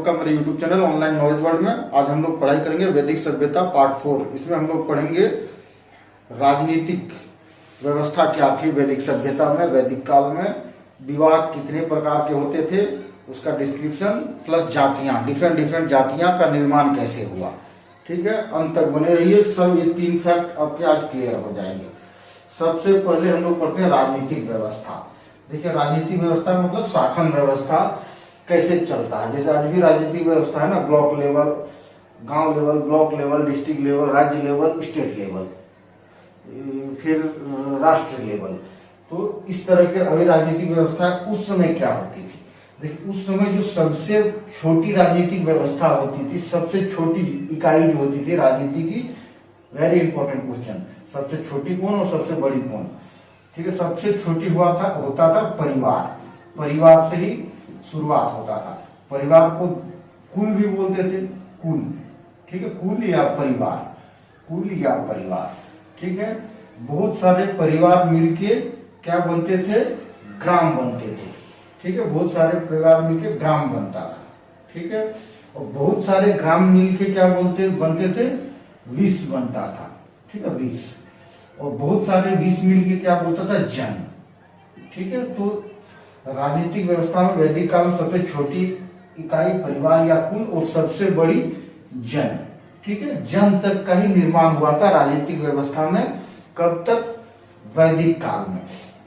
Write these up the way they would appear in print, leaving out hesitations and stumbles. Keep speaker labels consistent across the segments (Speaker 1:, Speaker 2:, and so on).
Speaker 1: आपका मेरे YouTube channel online knowledge world में। आज हम लोग पढ़ाई करेंगे वैदिक सभ्यता पार्ट 4। इसमें हम लोग पढ़ेंगे राजनीतिक व्यवस्था क्या थी वैदिक सभ्यता में। वैदिक काल में विवाह कितने प्रकार के होते थे उसका डिस्क्रिप्शन प्लस जातियां, डिफरेंट डिफरेंट जातियां का निर्माण कैसे हुआ। ठीक है, अंत तक बने रहिए। सब ये 3 फैक्ट आपके आज क्लियर हो जाएंगे। सबसे पहले हम लोग पढ़ते हैं राजनीतिक व्यवस्था। देखिए, राजनीतिक व्यवस्था मतलब शासन व्यवस्था कैसे चलता है। जैसे आज भी राजनीतिक व्यवस्था है ना, ब्लॉक लेवल, गांव level, block level, district level, राज्य लेवल, स्टेट लेवल, फिर राष्ट्र लेवल। तो इस तरह के अभी राजनीतिक व्यवस्था उस समय क्या होती थी। देखिए, उस समय जो सबसे छोटी राजनीतिक व्यवस्था होती थी, सबसे छोटी इकाई जो होती थी राजनीति की, वेरी इंपॉर्टेंट क्वेश्चन, सबसे छोटी कौन और सबसे बड़ी कौन। ठीक है, सबसे छोटी होता था परिवार। परिवार से ही शुरुआत होता था। परिवार को कुल भी बोलते थे, कुल। ठीक है, कुल या परिवार, कुल या परिवार। ठीक है, बहुत सारे परिवार मिलके क्या बनते थे, ग्राम बनते थे। ठीक है, बहुत सारे परिवार मिलके ग्राम बनता था। ठीक है, और बहुत सारे ग्राम मिलके क्या बनते थे, विष बनता था। ठीक है, विष। और बहुत सारे विष मिलके क्या बोलता था, जन। ठीक है, तो राजनीतिक व्यवस्था में वैदिक काल में सबसे छोटी इकाई परिवार या कुल और सबसे बड़ी जन। ठीक है, जन तक का ही निर्माण हुआ था राजनीतिक व्यवस्था में। कब तक, वैदिक काल में।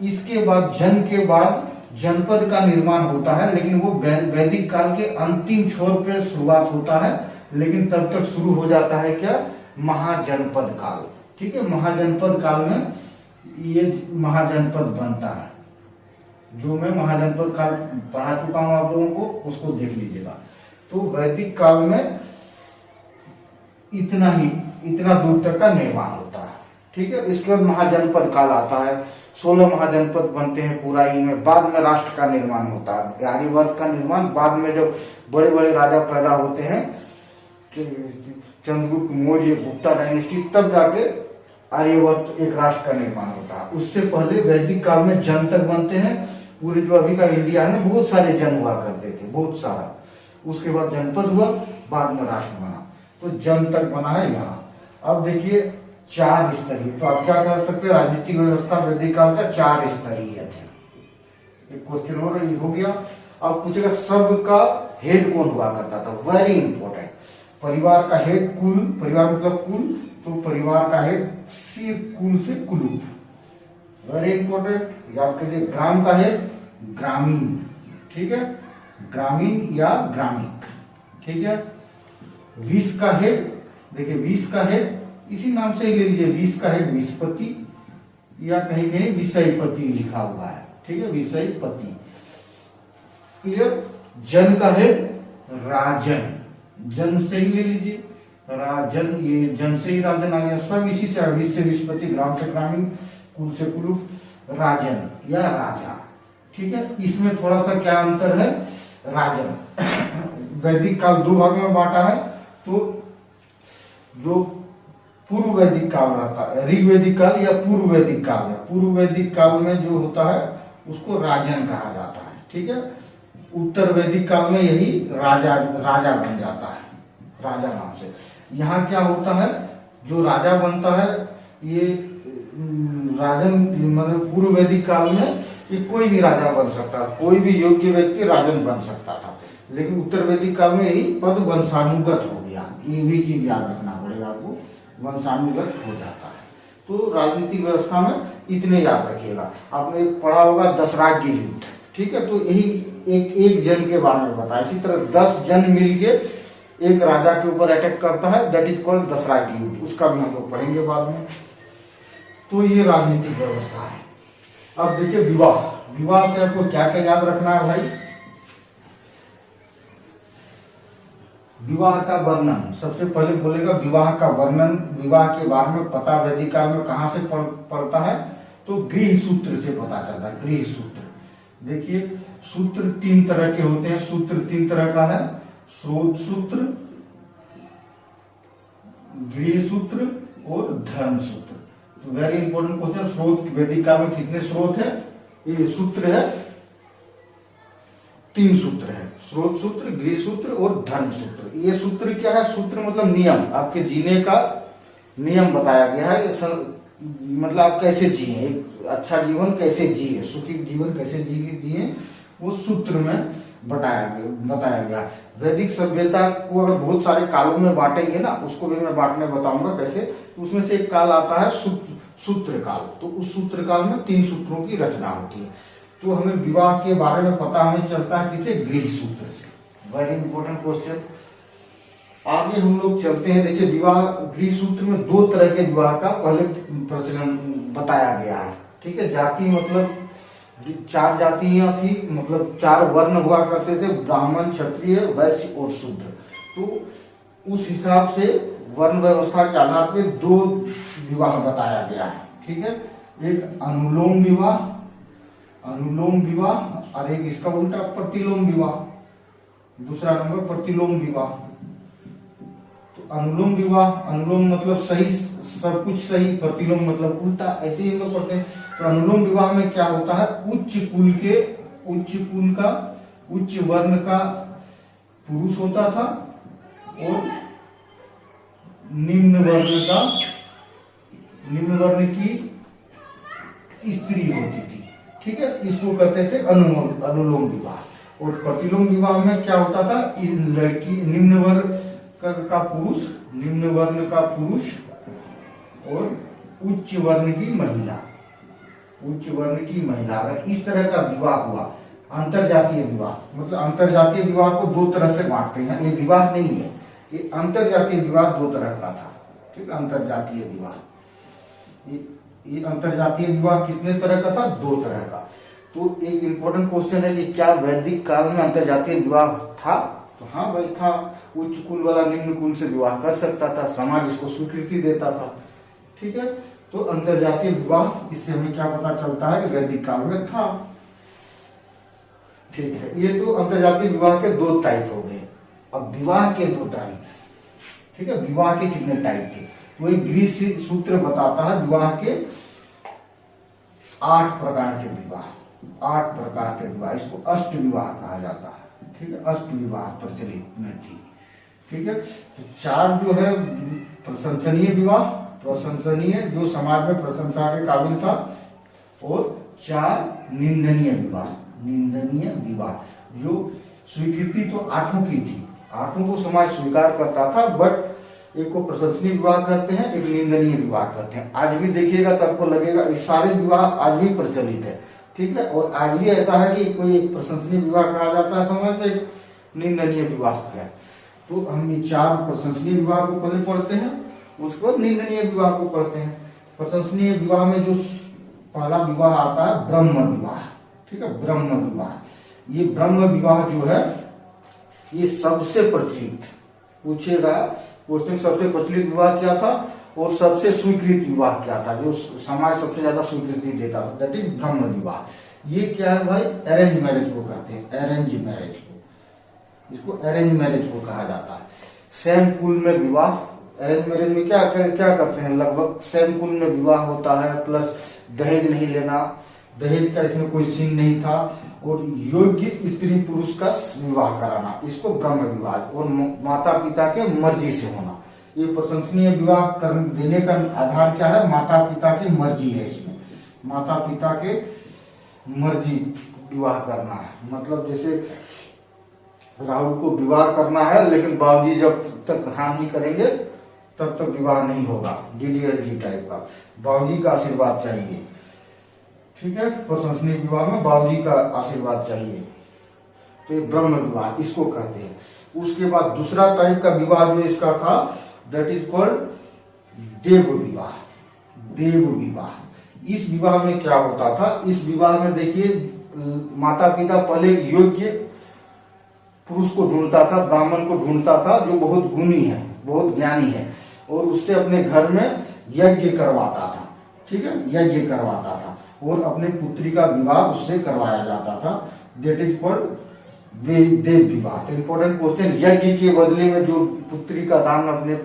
Speaker 1: इसके बाद जन के बाद जनपद का निर्माण होता है, लेकिन वो वैदिक काल के अंतिम छोर पर शुरुआत होता है। लेकिन तब तक शुरू हो जाता है क्या, महाजनपद काल। ठीक है, महाजनपद काल में ये महाजनपद बनता है। जो मैं महाजनपद काल पढ़ा चुका हूं आप लोगों को, उसको देख लीजिएगा। तो वैदिक काल में इतना दूर तक का निर्माण होता है। ठीक है, इसके बाद महाजनपद काल आता है। 16 महाजनपद बनते हैं पूरा ही में। बाद में राष्ट्र का निर्माण होता है, आर्यवर्त का निर्माण। बाद में जब बड़े बड़े राजा पैदा होते हैं, चंद्रगुप्त मौर्य, गुप्ता डायनेस्टी, तब जाके आर्यवर्त एक राष्ट्र का निर्माण होता है। उससे पहले वैदिक काल में जन तक बनते हैं। पूरे जो अभी का इंडिया है ना, बहुत सारे जन हुआ करते थे, बहुत सारा। उसके बाद जनपद हुआ, बाद में राष्ट्र बना। तो जन तक बना है यहाँ। अब देखिए 4 स्तरीय। तो आप क्या कर सकते हैं, राजनीतिक व्यवस्था वैदिक काल का 4 स्तरीय थे। एक क्वेश्चन और हो गया। अब पूछेगा सबका हेड कौन हुआ करता था, वेरी इंपॉर्टेंट। परिवार का हेड कुल, परिवार मतलब कुल, तो परिवार का हेड कुल से कुलूप, वेरी इंपॉर्टेंट, याद करिए। ग्राम का हेड ग्रामीण। ठीक है, ग्रामीण या ग्रामिक। ठीक है, विष का हेड, देखिए विष का हेड इसी नाम से ही ले लीजिए, विष का हेड विषपति या कहीं कहीं विषयपति लिखा हुआ है। ठीक है, विषयपति। क्लियर। जन का हेड राजन, जन से ही ले लीजिए, राजन, ये जन से ही राजन आ गया। सब इसी से, विष से विषपति, ग्राम से ग्रामीण, कुल से कुलूप, राजन या राजा। ठीक है, इसमें थोड़ा सा क्या अंतर है, राजन वैदिक काल 2 भाग में बांटा है। तो जो पूर्व वैदिक काल रहता है, ऋग्वैदिक काल या पूर्व वैदिक काल है, पूर्व वैदिक काल में जो होता है उसको राजन कहा जाता है। ठीक है, उत्तर वैदिक काल में यही राजा बन जाता है, राजा नाम से। यहाँ क्या होता है, जो राजा बनता है ये राजन, मतलब पूर्व वैदिक काल में ये कोई भी राजा बन सकता है, कोई भी योग्य व्यक्ति राजन बन सकता था। लेकिन उत्तर वैदिक काल में यही पद वंशानुगत हो गया। ये भी चीज याद रखना पड़ेगा आपको, वंशानुगत हो जाता है। तो राजनीतिक व्यवस्था में इतने याद रखिएगा। आपने पढ़ा होगा दशराज्य युद्ध। ठीक है, तो यही एक जन के बारे में बताया। इसी तरह 10 जन मिलके एक राजा के ऊपर अटैक करता है, दैट इज कॉल्ड दशराज्य युद्ध। उसका भी हम लोग पढ़ेंगे बाद में। तो ये राजनीतिक व्यवस्था है। अब देखिए विवाह। विवाह से आपको क्या क्या याद रखना है भाई, विवाह का वर्णन। सबसे पहले बोलेगा विवाह का वर्णन। विवाह के बारे में पता वैदिक काल में कहां से पड़ता है, तो गृह सूत्र से पता चलता है। गृह सूत्र, देखिए सूत्र 3 तरह के होते हैं। सूत्र 3 तरह का है, स्रोत सूत्र, गृह सूत्र और धर्म सूत्र। तो वेरी इंपॉर्टेंट क्वेश्चन, स्रोत वैदिक काल में कितने स्रोत है, ये सूत्र है तीन सूत्र है, स्रोत सूत्र, गृह सूत्र और धर्म सूत्र। ये सूत्र क्या है? सूत्र मतलब नियम, आपके जीने का नियम बताया गया है। मतलब आप कैसे जिए, एक अच्छा जीवन कैसे जिए, सुखी जीवन कैसे जिए, वो सूत्र में बताया गया। वैदिक सभ्यता को अगर बहुत सारे कालों में बांटेंगे ना, उसको भी मैं बांटने बताऊंगा कैसे। तो उसमें से एक काल आता है सूत्र काल। तो उस सूत्र काल में 3 सूत्रों की रचना होती है। तो हमें विवाह के बारे में पता हमें चलता है किसे? गृह सूत्र से। Very important question. आगे हम लोग चलते हैं। देखिए, विवाह गृह सूत्र में 2 तरह के विवाह का पहले प्रचलन बताया गया है। ठीक है, जाति मतलब 4 जातियां थी, मतलब 4 वर्ण हुआ करते थे, ब्राह्मण, क्षत्रिय, वैश्य और शूद्र। तो उस हिसाब से वर्ण व्यवस्था के आधार पे 2 विवाह बताया गया है। ठीक है, एक अनुलोम विवाह और एक इसका उल्टा प्रतिलोम विवाह। दूसरा नंबर प्रतिलोम विवाह। तो अनुलोम विवाह, अनुलोम मतलब सही, सब कुछ सही, प्रतिलोम मतलब उल्टा, ऐसे ही हम लोग पढ़ते हैं। तो अनुलोम विवाह में क्या होता है? उच्च वर्ण का पुरुष होता था और निम्न वर्ण की स्त्री होती थी। ठीक है, इसको कहते थे अनुलोम विवाह। और प्रतिलोम विवाह में क्या होता था? लड़की निम्न वर्ण का पुरुष और उच्च वर्ण की महिला। अगर इस तरह का विवाह हुआ, अंतरजातीय विवाह, मतलब अंतरजातीय विवाह को 2 तरह से बांटते हैं। ये विवाह नहीं है, ये अंतरजातीय विवाह 2 तरह का था। ठीक, अंतरजातीय विवाह, ये अंतरजातीय विवाह कितने तरह का था? 2 तरह का। तो एक इंपॉर्टेंट क्वेश्चन है कि क्या वैदिक काल में अंतरजातीय विवाह था? तो हाँ भाई था। उच्च कुल वाला निम्न कुल से विवाह कर सकता था, समाज इसको स्वीकृति देता था। ठीक है, तो अंतरजातीय विवाह, इससे हमें क्या पता चलता है कि वैदिक काल में था। ठीक है, ये तो अंतरजातीय विवाह के 2 टाइप हो गए। अब विवाह के 2 टाइप। ठीक है, विवाह के कितने टाइप थे? वही गृह सूत्र बताता है विवाह के 8 प्रकार के विवाह। 8 प्रकार के विवाह, इसको अष्ट विवाह कहा जाता है। ठीक है, अष्ट विवाह प्रचलित में थी। ठीक है, तो 4 जो है प्रशंसनीय विवाह, जो समाज में प्रशंसा के काबिल था, और 4 निंदनीय विवाह, जो स्वीकृति तो 8 की थी, 8 को समाज स्वीकार करता था, बट एक को प्रशंसनीय विवाह कहते हैं, एक निंदनीय विवाह कहते हैं। आज भी देखिएगा तो आपको लगेगा ये सारे विवाह आज भी प्रचलित है। ठीक है, और आज भी ऐसा है कि कोई एक प्रशंसनीय विवाह कहा जाता है समाज में, एक निंदनीय विवाह है। तो हम ये 4 प्रशंसनीय विवाह को पहले पढ़ते हैं, उसके बाद निंदनीय विवाह को पढ़ते हैं। प्रशंसनीय विवाह में जो पहला विवाह आता है ब्रह्म विवाह। ठीक है, ब्रह्म विवाह। ये ब्रह्म विवाह जो है ये सबसे प्रचलित, पूछेगा क्वेश्चन, सबसे प्रचलित विवाह क्या था और सबसे स्वीकृत विवाह क्या था, जो समाज सबसे ज्यादा स्वीकृति देता था, दैट इज ब्रह्म विवाह। ये क्या है भाई? अरेंज मैरिज को कहते हैं, अरेंज मैरिज को, इसको अरेंज मैरिज को कहा जाता है। सेम कुल में विवाह, अरेंज मैरिज में क्या करते हैं, लगभग सेम कुल में विवाह होता है, प्लस दहेज नहीं लेना, दहेज का इसमें कोई सीन नहीं था, और योग्य स्त्री पुरुष का विवाह कराना, इसको ब्रह्म विवाह, और माता पिता के मर्जी से होना। ये प्रशंसनीय विवाह देने का आधार क्या है? माता पिता की मर्जी है। इसमें माता पिता के मर्जी विवाह करना है। मतलब जैसे राहुल को विवाह करना है, लेकिन बाबूजी जब तक हाँ नहीं करेंगे तब तक विवाह नहीं होगा, DDLG टाइप का, बाबूजी का आशीर्वाद चाहिए। ठीक है, प्रशंसनीय विवाह में बाबूजी का आशीर्वाद चाहिए, तो ये ब्रह्म विवाह इसको कहते हैं। उसके बाद दूसरा टाइप का विवाह जो इसका था, दैट इज कॉल्ड देव विवाह। देव विवाह, इस विवाह में क्या होता था? इस विवाह में देखिए, माता पिता पहले योग्य पुरुष को ढूंढता था, ब्राह्मण को ढूंढता था, जो बहुत गुणी है, बहुत ज्ञानी है, और उससे अपने घर में यज्ञ करवाता था। ठीक है, यज्ञ करवाता था, और अपने पुत्री का विवाह उससे करवाया जाता था, दैट इज कॉल्ड देव विवाह। इंपॉर्टेंट क्वेश्चन, यज्ञ के बदले में जो पुत्री का दान अपने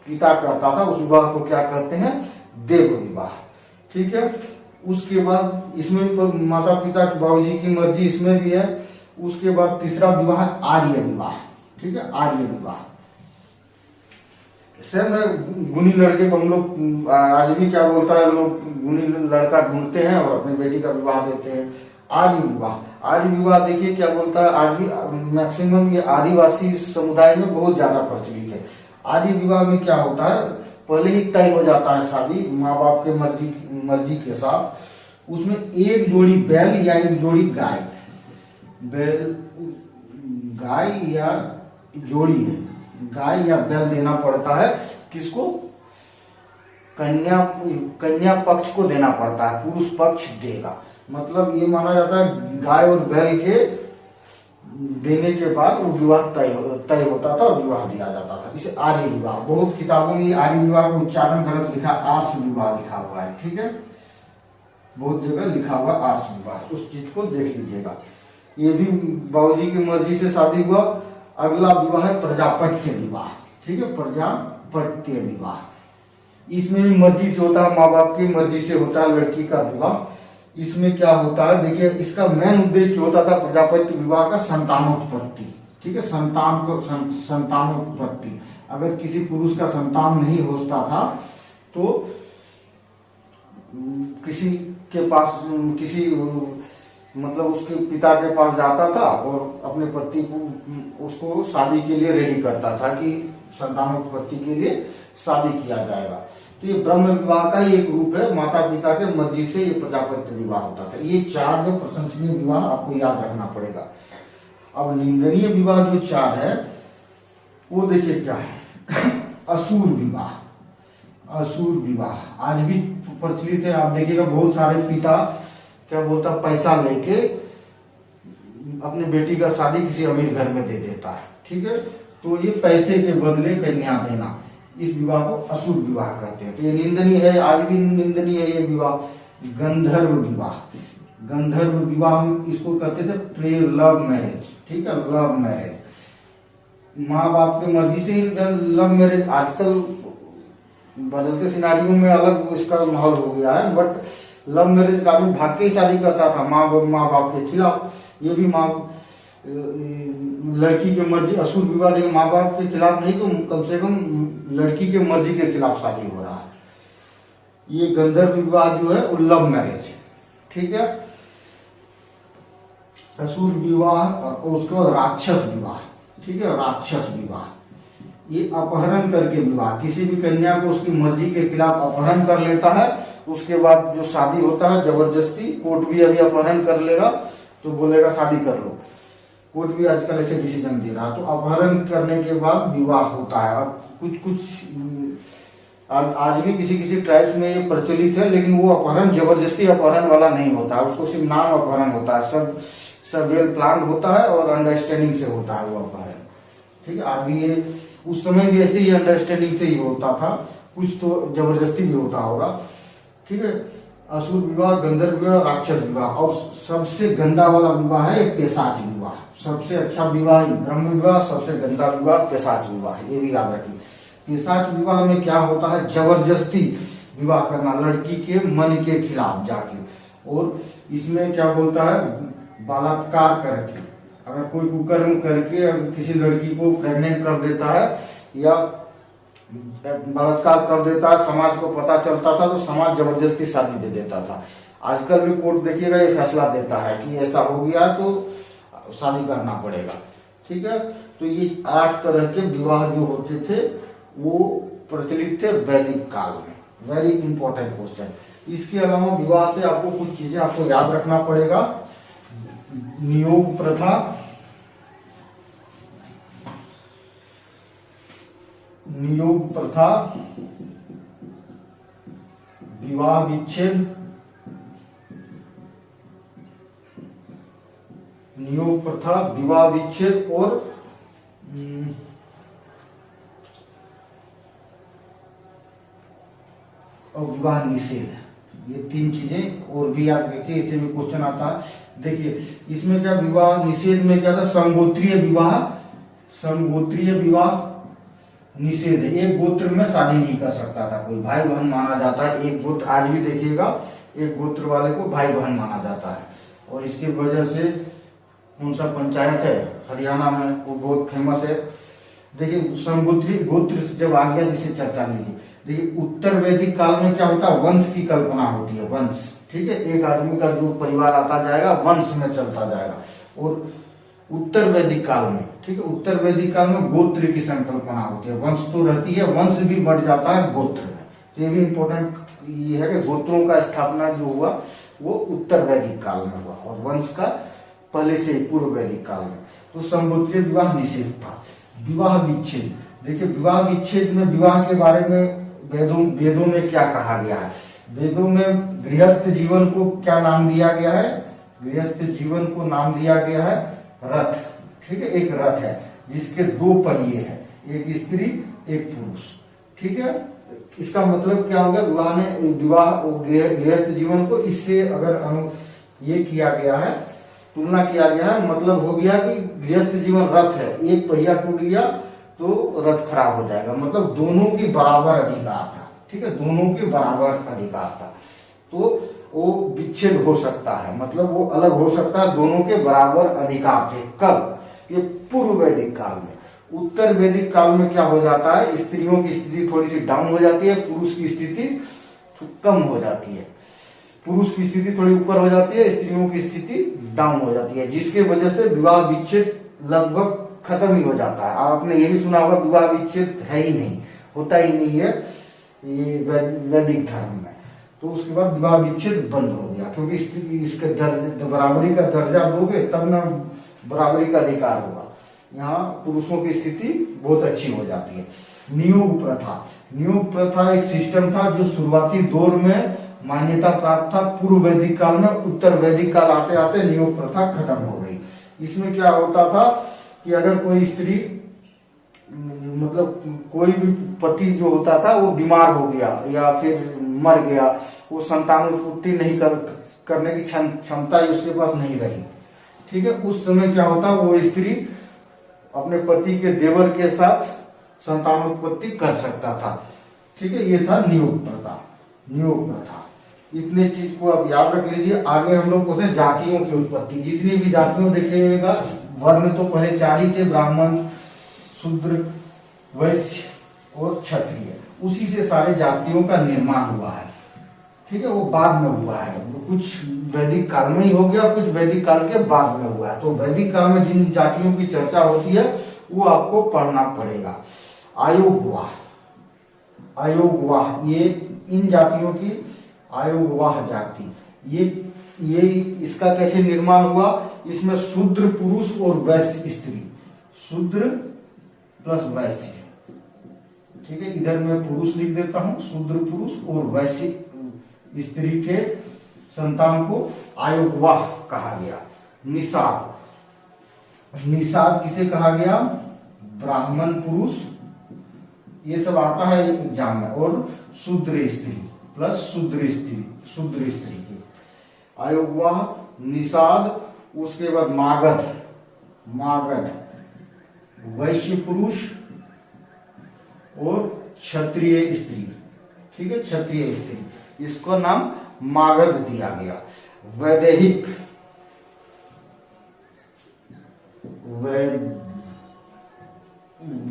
Speaker 1: पिता करता था, उस विवाह को क्या कहते हैं? देव विवाह। ठीक है, उसके बाद इसमें तो माता पिता बाबूजी की मर्जी इसमें भी है, उसके बाद तीसरा विवाह है आर्य विवाह, ठीक है, आर्य विवाह। सेम है, गुणी लड़के को हम लोग आज भी क्या बोलता है, लोग गुणी लड़का ढूंढते हैं और अपनी बेटी का विवाह देते हैं। आर्य विवाह, आर्य विवाह देखिए क्या बोलता है, आज भी मैक्सिमम ये आदिवासी समुदाय में बहुत ज्यादा प्रचलित है। आर्य विवाह में क्या होता है, पहले ही तय हो जाता है शादी माँ बाप के मर्जी के साथ। उसमें एक जोड़ी बैल या एक जोड़ी गाय, बैल गाय या जोड़ी है, गाय या बैल देना पड़ता है। किसको? कन्या पक्ष को देना पड़ता है, पुरुष पक्ष देगा। मतलब ये माना जाता है गाय और बैल के देने के बाद वो विवाह तय होता था और विवाह दिया जाता था। इसे आर्य विवाह, बहुत किताबों में आर्य विवाह का उच्चारण गलत लिखा, आर्ष विवाह लिखा हुआ है, ठीक है, बहुत जगह लिखा हुआ आर्ष विवाह, उस चीज को देख लीजिएगा। ये भी बाबूजी की मर्जी से शादी हुआ। अगला विवाह है प्रजापत्य विवाह, ठीक है, प्रजापत्य विवाह। इसमें भी मर्जी से होता है, माँ बाप की मर्जी से होता है लड़की का विवाह। इसमें क्या होता है, देखिए इसका मेन उद्देश्य होता था प्रजापत्य विवाह का संतानोत्पत्ति, ठीक है, संतानोत्पत्ति। अगर किसी पुरुष का संतान नहीं होता था तो किसी के पास, किसी मतलब उसके पिता के पास जाता था और अपने पति को उसको शादी के लिए रेडी करता था कि संतानोत्पत्ति के लिए शादी किया जाएगा। तो ये ब्रह्म विवाह का ही एक रूप है, माता पिता के मर्जी से ये प्रजापत्य विवाह होता था। ये चार जो प्रशंसनीय विवाह आपको याद रखना पड़ेगा। अब निंदनीय विवाह जो चार है वो देखिए क्या है। असुर विवाह, असुर विवाह आज भी प्रचलित है। आप देखिएगा बहुत सारे पिता क्या बोलता, पैसा लेके अपनी बेटी का शादी किसी अमीर घर में दे देता है, ठीक है, तो ये पैसे के बदले कन्या देना, इस विवाह को असुर विवाह कहते हैं। तो ये निंदनीय है, आज भी निंदनीय है ये विवाह। गंधर्व विवाह, गंधर्व विवाह इसको कहते थे प्रे लव मैरिज, ठीक है, लव मैरिज, माँ बाप की मर्जी से ही लव मैरिज। आजकल बदलते सिनारियों में अलग इसका माहौल हो गया है, बट लव मैरिज का आदमी भाग के ही शादी करता था माँ बाप के खिलाफ। ये भी लड़की की मर्जी, असुर विवाह देखिए माँ बाप के खिलाफ नहीं तो कम से कम लड़की के मर्जी के खिलाफ शादी हो रहा है। ये गंधर्व विवाह जो है वो लव मैरिज, ठीक है। असुर विवाह और उसके बाद राक्षस विवाह, ठीक है, राक्षस विवाह ये अपहरण करके विवाह, किसी भी कन्या को उसकी मर्जी के खिलाफ अपहरण कर लेता है, उसके बाद जो शादी होता है जबरदस्ती, कोर्ट भी अभी अपहरण कर लेगा तो बोलेगा शादी कर लो, कोर्ट भी आजकल ऐसे डिसीजन दे रहा है। तो अपहरण करने के बाद विवाह होता है। अब कुछ आज भी किसी किसी ट्राइब्स में ये प्रचलित है, लेकिन वो अपहरण जबरदस्ती अपहरण वाला नहीं होता है, उसको सिर्फ नाम अपहरण होता है, सब वेल प्लान होता है और अंडरस्टैंडिंग से होता है वो अपहरण, ठीक है। आज भी ये उस समय भी ऐसे ही अंडरस्टैंडिंग से ही होता था, कुछ तो जबरदस्ती भी होता होगा, ठीक है। असुर विवाह, गंधर्व विवाह, राक्षस विवाह, और सबसे गंदा वाला विवाह है पेशाच विवाह। सबसे अच्छा विवाह ब्रह्म विवाह, सबसे गंदा विवाह पेशाच विवाह, ये भी याद रखिए। पेशाच विवाह में क्या होता है, जबरदस्ती विवाह करना लड़की के मन के खिलाफ जाके, और इसमें क्या बोलता है, बलात्कार करके, अगर कोई कुकर्म करके किसी लड़की को प्रेग्नेंट कर देता है या बलात्कार कर देता है, समाज को पता चलता था तो समाज जबरदस्ती शादी दे देता था। आजकल भी कोर्ट देखिएगा ये फैसला देता है कि ऐसा हो गया तो शादी करना पड़ेगा, ठीक है। तो ये 8 तरह के विवाह जो होते थे वो प्रचलित थे वैदिक काल में। Very important question. इसके अलावा विवाह से आपको कुछ चीजें आपको याद रखना पड़ेगा। नियोग प्रथा, नियोग प्रथा, विवाह विच्छेद, नियोग प्रथा, विवाह विच्छेद और विवाह निषेध, ये 3 चीजें और भी याद रखिए, इससे भी क्वेश्चन आता है। देखिए इसमें क्या, विवाह निषेध में क्या था, संगोत्रीय विवाह, संगोत्रीय विवाह निषेध है। एक गोत्र में शादी नहीं कर सकता था कोई, भाई बहन माना जाता है। एक गोत्र आज भी देखिएगा, एक गोत्र वाले को भाई बहन माना जाता है, और इसकी वजह से कौन सा पंचायत है हरियाणा में, वो बहुत फेमस है। देखिए संगोत्री गोत्र से जब आ गया जिसे चर्चा मिली। देखिए उत्तर वैदिक काल में क्या होता है, वंश की कल्पना होती है, वंश, ठीक है, एक आदमी का जो परिवार आता जाएगा वंश में चलता जाएगा। और उत्तर वैदिक काल में, ठीक है, उत्तर वैदिक काल में गोत्र की संकल्पना होती है, वंश तो रहती है, वंश भी बढ़ जाता है गोत्र में। तो ये भी इम्पोर्टेंट ये है कि गोत्रों का स्थापना जो हुआ वो उत्तर वैदिक काल में हुआ, और वंश का पहले से पूर्व वैदिक काल में। तो समगोत्रीय विवाह निषेध था। विवाह विच्छेद, देखिए विवाह विच्छेद में विवाह के बारे में वेदों में क्या कहा गया है। वेदों में गृहस्थ जीवन को क्या नाम दिया गया है, गृहस्थ जीवन को नाम दिया गया है रथ, ठीक है, एक रथ है जिसके दो पहिए हैं, एक स्त्री एक पुरुष, ठीक है। इसका मतलब क्या होगा, विवाह गृहस्थ जीवन को इससे अगर ये किया गया है, तुलना किया गया है, मतलब हो गया कि गृहस्थ जीवन रथ है, एक पहिया टूट गया तो रथ खराब हो जाएगा, मतलब दोनों की बराबर अधिकार था, ठीक है, दोनों के बराबर अधिकार था। तो वो विच्छेद हो सकता है, मतलब वो अलग हो सकता है, दोनों के बराबर अधिकार थे। कब, ये पूर्व वैदिक काल में। उत्तर वैदिक काल में क्या हो जाता है, स्त्रियों की स्थिति थोड़ी सी डाउन हो जाती है, पुरुष की स्थिति कम हो जाती है, पुरुष की स्थिति थोड़ी ऊपर हो जाती है, स्त्रियों की स्थिति डाउन हो जाती है, जिसके वजह से विवाह विच्छेद लगभग खत्म ही हो जाता है। आपने ये भी सुना होगा विवाह विच्छेद है ही नहीं, होता ही नहीं है ये वैदिक धर्म में। तो उसके बाद विवाह विच्छेद बंद हो गया, क्योंकि इसके बराबरी का दर्जा दोगे तब ना बराबरी का अधिकार होगा। यहाँ पुरुषों की स्थिति बहुत अच्छी हो जाती है। नियोग प्रथा, नियोग प्रथा एक सिस्टम था जो शुरुआती दौर में मान्यता प्राप्त था पूर्व वैदिक काल में। उत्तर वैदिक काल आते आते नियोग प्रथा खत्म हो गई। इसमें क्या होता था कि अगर कोई स्त्री, मतलब कोई भी पति जो होता था वो बीमार हो गया या फिर मर गया, वो संतान उत्पत्ति नहीं करने की क्षमता उसके पास नहीं रही, ठीक है, उस समय क्या होता, वो स्त्री अपने पति के देवर के साथ संतानोत्पत्ति कर सकता था, ठीक है, ये था नियोग प्रथा, नियोग प्रथा। इतने चीज को आप याद रख लीजिए। आगे हम लोग कहते हैं जातियों की उत्पत्ति। जितनी भी जातियों देखिएगा, वर्ण तो पहले 4 ही थे, ब्राह्मण, शूद्र, वैश्य और क्षत्रिय, उसी से सारे जातियों का निर्माण हुआ है, ठीक है, वो बाद में हुआ है, कुछ वैदिक काल में ही हो गया, कुछ वैदिक काल के बाद में हुआ है। तो वैदिक काल में जिन जातियों की चर्चा होती है वो आपको पढ़ना पड़ेगा। आयोगवाह, आयोगवाह, ये इन जातियों की आयोगवाह जाति, ये इसका कैसे निर्माण हुआ, इसमें शूद्र पुरुष और वैश्य स्त्री, शूद्र प्लस वैश्य, ठीक है, इधर मैं पुरुष लिख देता हूं, शूद्र पुरुष और वैश्य स्त्री के संतान को आयोगवाह कहा गया। निषाद, निषाद किसे कहा गया, ब्राह्मण पुरुष, ये सब आता है एग्जाम में, और शूद्र स्त्री प्लस शूद्र स्त्री, शूद्र स्त्री की आयोगवाह, निषाद, उसके बाद मागध, मागध वैश्य पुरुष और क्षत्रिय स्त्री, ठीक है, क्षत्रिय स्त्री, इसको नाम मागध दिया गया। वैदेहिक,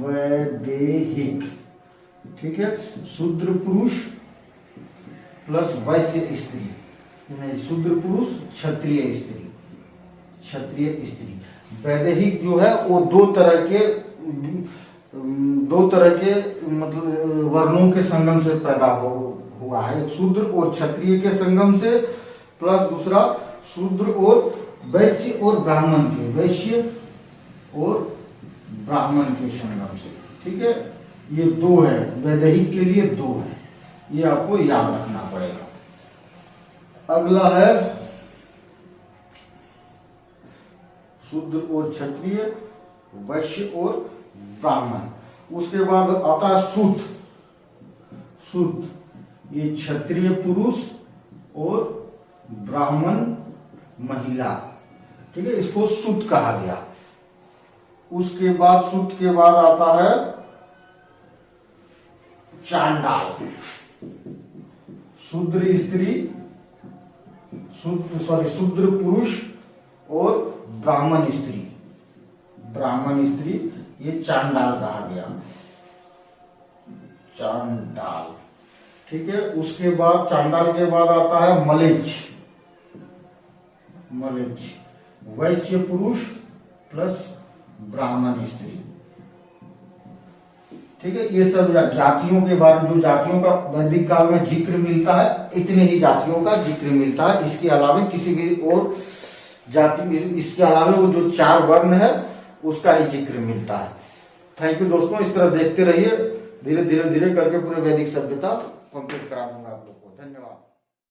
Speaker 1: वैदेहिक, ठीक है, शूद्र पुरुष प्लस वैश्य स्त्री, नहीं, शूद्र पुरुष क्षत्रिय स्त्री, क्षत्रिय स्त्री। वैदेहिक जो है वो दो तरह के मतलब वर्णों के संगम से पैदा हुआ है, एक शूद्र और क्षत्रिय के संगम से, प्लस दूसरा शूद्र और वैश्य और ब्राह्मण के, वैश्य और ब्राह्मण के संगम से, ठीक है, ये दो है, वैदेहिक के लिए दो है, ये आपको याद रखना पड़ेगा। अगला है शूद्र और क्षत्रिय, वैश्य और ब्राह्मण। उसके बाद आता है सूत, सूत, ये क्षत्रिय पुरुष और ब्राह्मण महिला, ठीक है, इसको सूत कहा गया। उसके बाद सूत के बाद आता है चांडाल, शूद्र स्त्री, शूद्र पुरुष और ब्राह्मण स्त्री, ब्राह्मण स्त्री, ये चांडाल कहा गया, चांडाल। ठीक है, उसके बाद चांडाल के बाद आता है मलेच्छ, मलेच्छ, वैश्य पुरुष प्लस ब्राह्मण स्त्री। ठीक है, ये सब जातियों के बारे में, जो जातियों का वैदिक काल में जिक्र मिलता है, इतने ही जातियों का जिक्र मिलता है। इसके अलावा किसी भी और जाति, इसके अलावा वो जो 4 वर्ण है उसका ही जिक्र मिलता है। थैंक यू दोस्तों, इस तरह देखते रहिए, धीरे धीरे करके पूरे वैदिक सभ्यता कंप्लीट करा दूंगा आप लोग को। धन्यवाद।